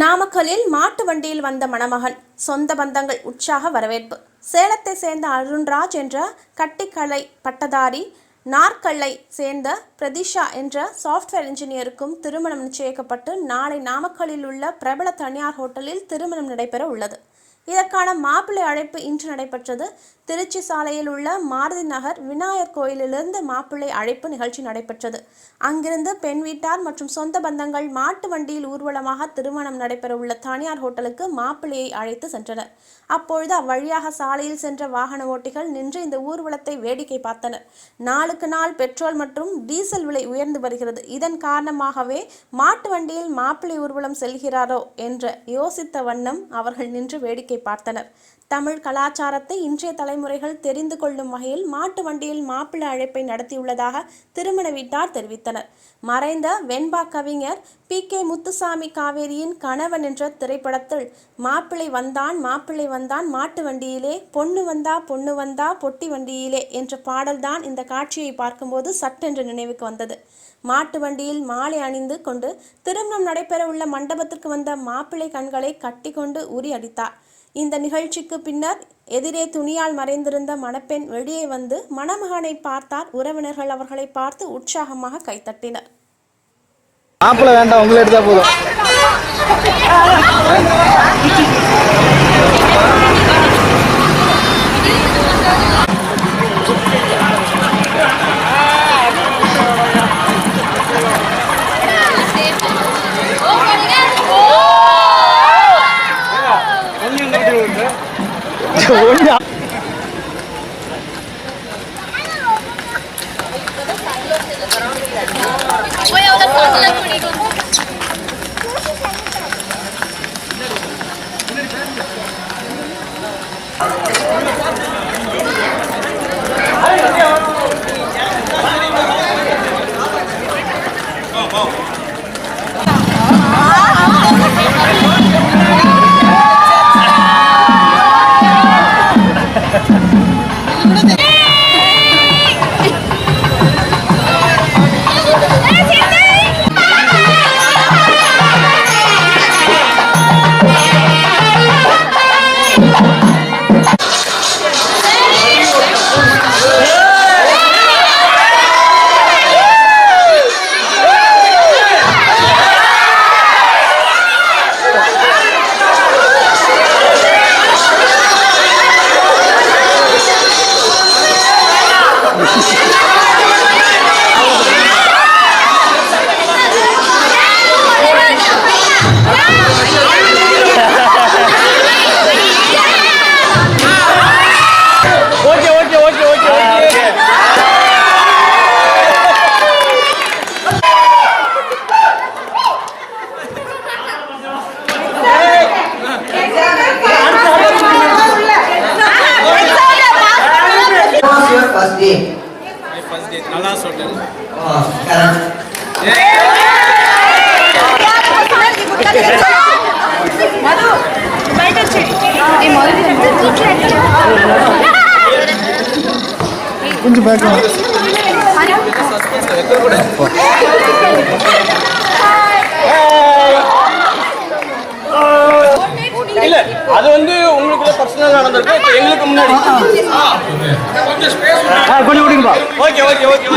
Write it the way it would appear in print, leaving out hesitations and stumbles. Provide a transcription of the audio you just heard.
நாமக்கல்லில் மாட்டு வண்டியில் வந்த மணமகன், சொந்த பந்தங்கள் உற்சாக வரவேற்பு. சேலத்தை சேர்ந்த அருண்ராஜ் என்ற கட்டிக்கலை பட்டதாரி, நார்க்கல்லை சேர்ந்த பிரதிஷா என்ற சாஃப்ட்வேர் இன்ஜினியருக்கும் திருமணம் நிச்சயிக்கப்பட்டு நாளை நாமக்கல்லில் உள்ள பிரபல தனியார் ஹோட்டலில் திருமணம் நடைபெற உள்ளது. இதற்கான மாப்பிள்ளை அழைப்பு இன்று நடைபெற்றது. திருச்சி சாலையில் உள்ள மாருதி நகர் விநாயகர் கோயிலிலிருந்து மாப்பிள்ளை அழைப்பு நிகழ்ச்சி நடைபெற்றது. அங்கிருந்து பெண் வீட்டார் மற்றும் சொந்த பந்தங்கள் மாட்டு வண்டியில் ஊர்வலமாக திருமணம் நடைபெற உள்ள தனியார் ஹோட்டலுக்கு மாப்பிள்ளையை அழைத்து சென்றனர். அப்பொழுது அவ்வழியாக சாலையில் சென்ற வாகன ஓட்டிகள் நின்று இந்த ஊர்வலத்தை வேடிக்கை பார்த்தனர். நாளுக்கு நாள் பெட்ரோல் மற்றும் டீசல் விலை உயர்ந்து வருகிறது. இதன் காரணமாகவே மாட்டு வண்டியில் மாப்பிள்ளை ஊர்வலம் செல்கிறாரோ என்று யோசித்த வண்ணம் அவர்கள் நின்று வேடிக்கை பார்த்தனர். தமிழ் கலாச்சாரத்தை இன்றைய தலைமுறைகள் தெரிந்து கொள்ளும் வகையில் மாட்டு வண்டியில் மாப்பிள்ளை அழைப்பை நடத்தியுள்ளதாக திருமண வீட்டார் தெரிவித்தனர். மறைந்த வெண்பா கவிஞர் PK முத்துசாமி காவேரியின் கணவன் என்ற திரைப்படத்தில் மாப்பிள்ளை வந்தான் மாட்டு வண்டியிலே, பொண்ணு வந்தா பொட்டி வண்டியிலே என்ற பாடல்தான் இந்த காட்சியை பார்க்கும்போது சட்டென்று நினைவுக்கு வந்தது. மாட்டு வண்டியில் மாலை அணிந்து கொண்டு திருமணம் நடைபெற உள்ள மண்டபத்திற்கு வந்த மாப்பிள்ளை கண்களை கட்டி கொண்டு உரி அடித்தார். இந்த நிகழ்ச்சிக்கு பின்னர் எதிரே துணியால் மறைந்திருந்த மணப்பெண் வெளியே வந்து மணமகனை பார்த்தார். உறவினர்கள் அவர்களை பார்த்து உற்சாகமாக கைத்தட்டினர். மாப்பிள்ளை வேண்டாம், உங்களை எடுத்தா போதும். First day, Nalas Hotel. Oh, correct. கொஞ்சம் பேக் இல்ல அது வந்து உங்களுக்கு பர்சனலா நடந்திருக்கு, எங்களுக்கு முன்னாடி கொஞ்சம் விடுங்கப்பா. Okay okay okay.